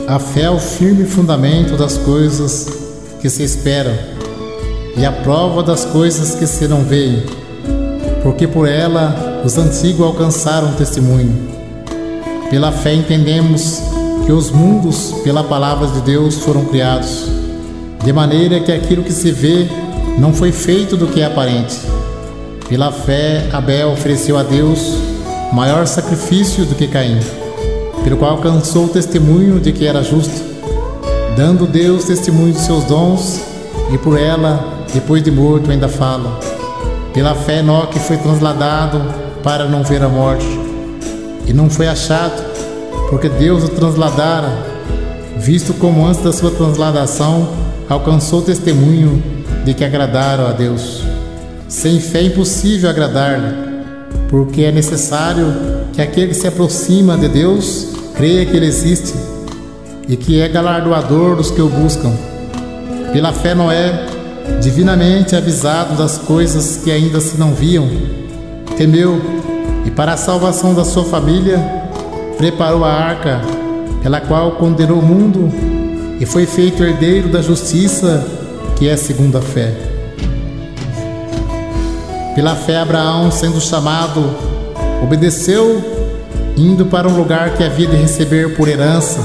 A fé é o firme fundamento das coisas que se esperam e a prova das coisas que se não veem, porque por ela os antigos alcançaram testemunho. Pela fé entendemos que os mundos, pela palavra de Deus, foram criados, de maneira que aquilo que se vê não foi feito do que é aparente. Pela fé, Abel ofereceu a Deus maior sacrifício do que Caim, pelo qual alcançou o testemunho de que era justo, dando Deus testemunho de seus dons, e por ela, depois de morto, ainda fala. Pela fé, Enoque foi transladado para não ver a morte, e não foi achado, porque Deus o transladara, visto como antes da sua transladação alcançou o testemunho de que agradaram a Deus. Sem fé é impossível agradar-lhe, porque é necessário que aquele que se aproxima de Deus creia que Ele existe e que é galardoador dos que o buscam. Pela fé, Noé, divinamente avisado das coisas que ainda se não viam, temeu e, para a salvação da sua família, preparou a arca, pela qual condenou o mundo e foi feito herdeiro da justiça, que é segundo a fé. Pela fé, Abraão, sendo chamado, obedeceu, indo para um lugar que havia de receber por herança,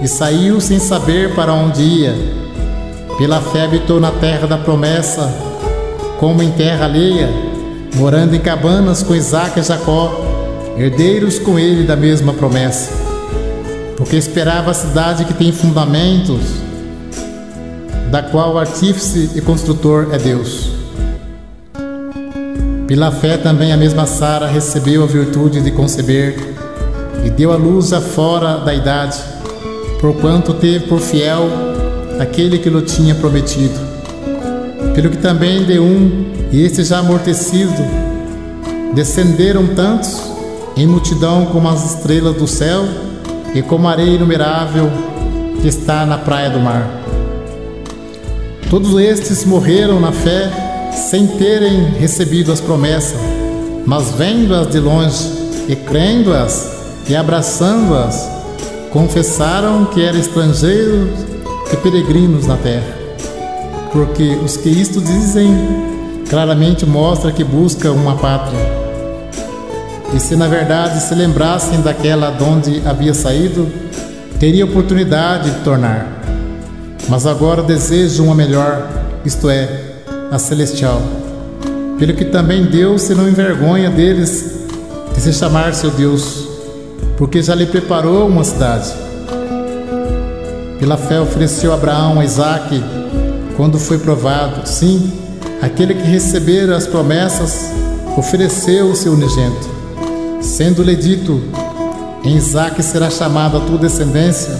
e saiu sem saber para onde ia. Pela fé habitou na terra da promessa, como em terra alheia, morando em cabanas com Isaque e Jacó, herdeiros com ele da mesma promessa, porque esperava a cidade que tem fundamentos, da qual o artífice e construtor é Deus. Pela fé também a mesma Sara recebeu a virtude de conceber e deu à luz a fora da idade, porquanto teve por fiel aquele que lhe tinha prometido. Pelo que também de um, e este já amortecido, descenderam tantos em multidão como as estrelas do céu e como a areia inumerável que está na praia do mar. Todos estes morreram na fé, sem terem recebido as promessas, mas vendo-as de longe e crendo-as e abraçando-as, confessaram que eram estrangeiros e peregrinos na terra. Porque os que isto dizem claramente mostra que buscam uma pátria. E se na verdade se lembrassem daquela de onde havia saído, teria oportunidade de tornar. Mas agora desejam uma melhor, isto é, a celestial. Pelo que também Deus se não envergonha deles de se chamar seu Deus, porque já lhe preparou uma cidade. Pela fé ofereceu Abraão a Isaque quando foi provado. Sim, aquele que recebera as promessas ofereceu o seu unigênito, sendo-lhe dito: em Isaque será chamada a tua descendência.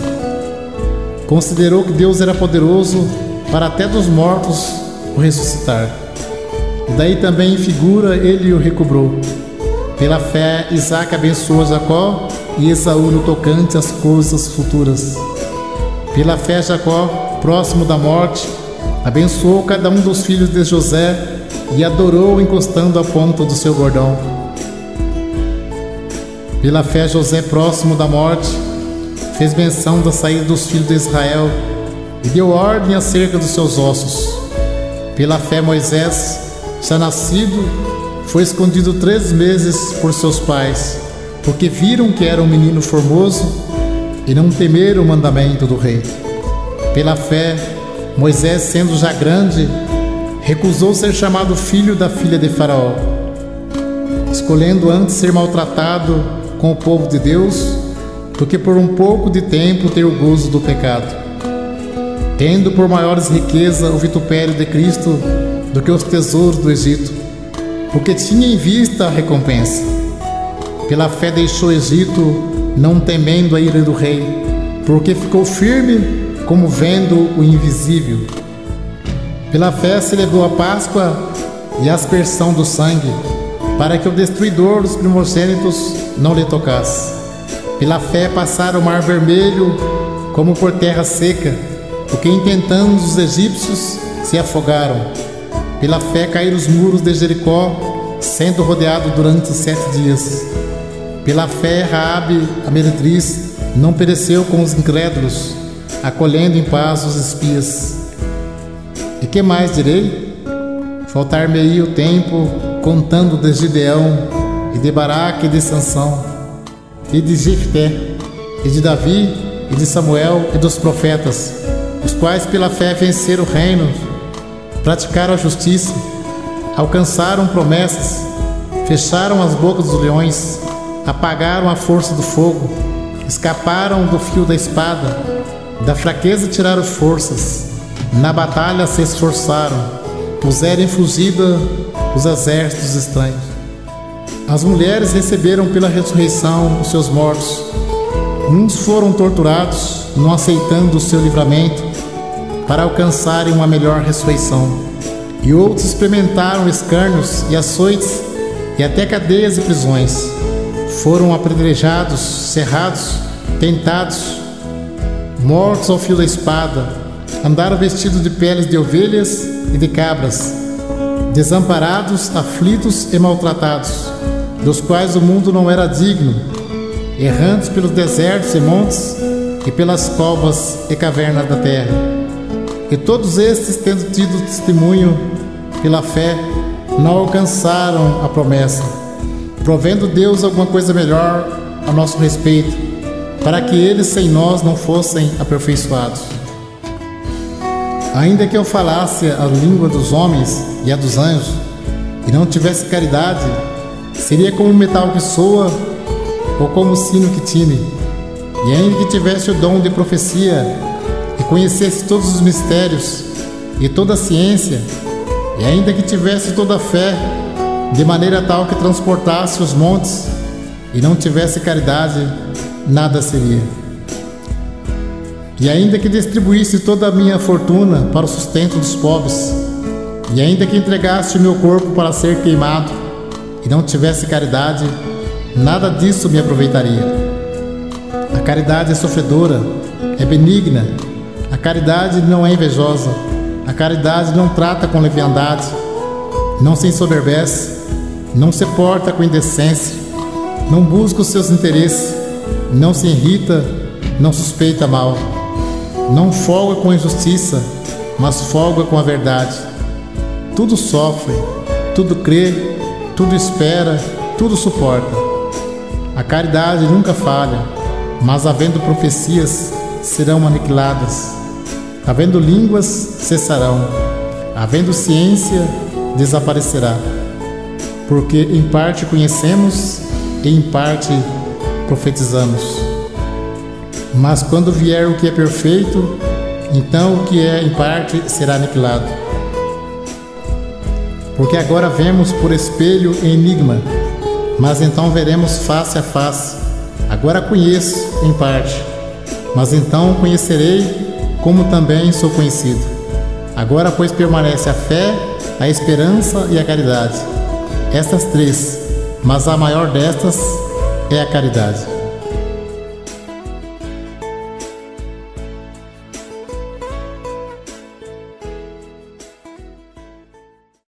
Considerou que Deus era poderoso para até dos mortos o ressuscitar. E daí também em figura ele o recobrou. Pela fé Isaque abençoou Jacó e Esaú no tocante às coisas futuras. Pela fé Jacó, próximo da morte, abençoou cada um dos filhos de José e adorou encostando a ponta do seu bordão. Pela fé José, próximo da morte, fez menção da saída dos filhos de Israel e deu ordem acerca dos seus ossos. Pela fé Moisés, já nascido, foi escondido 3 meses por seus pais, porque viram que era um menino formoso e não temeram o mandamento do rei. Pela fé, Moisés, sendo já grande, recusou ser chamado filho da filha de Faraó, escolhendo antes ser maltratado com o povo de Deus, do que por um pouco de tempo ter o gozo do pecado, tendo por maiores riqueza o vitupério de Cristo do que os tesouros do Egito, porque tinha em vista a recompensa. Pela fé deixou o Egito, não temendo a ira do rei, porque ficou firme como vendo o invisível. Pela fé celebrou a Páscoa e a aspersão do sangue, para que o destruidor dos primogênitos não lhe tocasse. Pela fé passaram o mar vermelho como por terra seca, porque intentando os egípcios se afogaram. Pela fé caíram os muros de Jericó, sendo rodeado durante 7 dias. Pela fé Raabe, a meretriz, não pereceu com os incrédulos, acolhendo em paz os espias. E que mais direi? Faltar-me-ia o tempo, contando de Gideão, e de Baraque, e de Sansão, e de Jefté, e de Davi, e de Samuel, e dos profetas, os quais pela fé venceram o reino, praticaram a justiça, alcançaram promessas, fecharam as bocas dos leões, apagaram a força do fogo, escaparam do fio da espada, da fraqueza tiraram forças, na batalha se esforçaram, puseram em fugida os exércitos estranhos. As mulheres receberam pela ressurreição os seus mortos. Uns foram torturados, não aceitando o seu livramento, para alcançarem uma melhor ressurreição. E outros experimentaram escárnios e açoites e até cadeias e prisões. Foram apedrejados, cerrados, tentados, mortos ao fio da espada. Andaram vestidos de peles de ovelhas e de cabras, desamparados, aflitos e maltratados, dos quais o mundo não era digno, errantes pelos desertos e montes e pelas covas e cavernas da terra. E todos estes, tendo tido testemunho pela fé, não alcançaram a promessa, provendo Deus alguma coisa melhor a nosso respeito, para que eles sem nós não fossem aperfeiçoados. Ainda que eu falasse a língua dos homens e a dos anjos, e não tivesse caridade, seria como um metal que soa, ou como um sino que tine. E ainda que tivesse o dom de profecia, e conhecesse todos os mistérios, e toda a ciência, e ainda que tivesse toda a fé, de maneira tal que transportasse os montes, e não tivesse caridade, nada seria. E ainda que distribuísse toda a minha fortuna para o sustento dos pobres, e ainda que entregasse o meu corpo para ser queimado, e não tivesse caridade, nada disso me aproveitaria. A caridade é sofredora, é benigna, a caridade não é invejosa, a caridade não trata com leviandade, não se ensoberbece, não se porta com indecência, não busca os seus interesses, não se irrita, não suspeita mal, não folga com a injustiça, mas folga com a verdade. Tudo sofre, tudo crê, tudo espera, tudo suporta. A caridade nunca falha, mas havendo profecias, serão aniquiladas. Havendo línguas, cessarão. Havendo ciência, desaparecerá. Porque em parte conhecemos e em parte profetizamos. Mas quando vier o que é perfeito, então o que é em parte será aniquilado. Porque agora vemos por espelho e enigma, mas então veremos face a face. Agora conheço em parte, mas então conhecerei como também sou conhecido. Agora, pois, permanece a fé, a esperança e a caridade. Estas três, mas a maior destas é a caridade.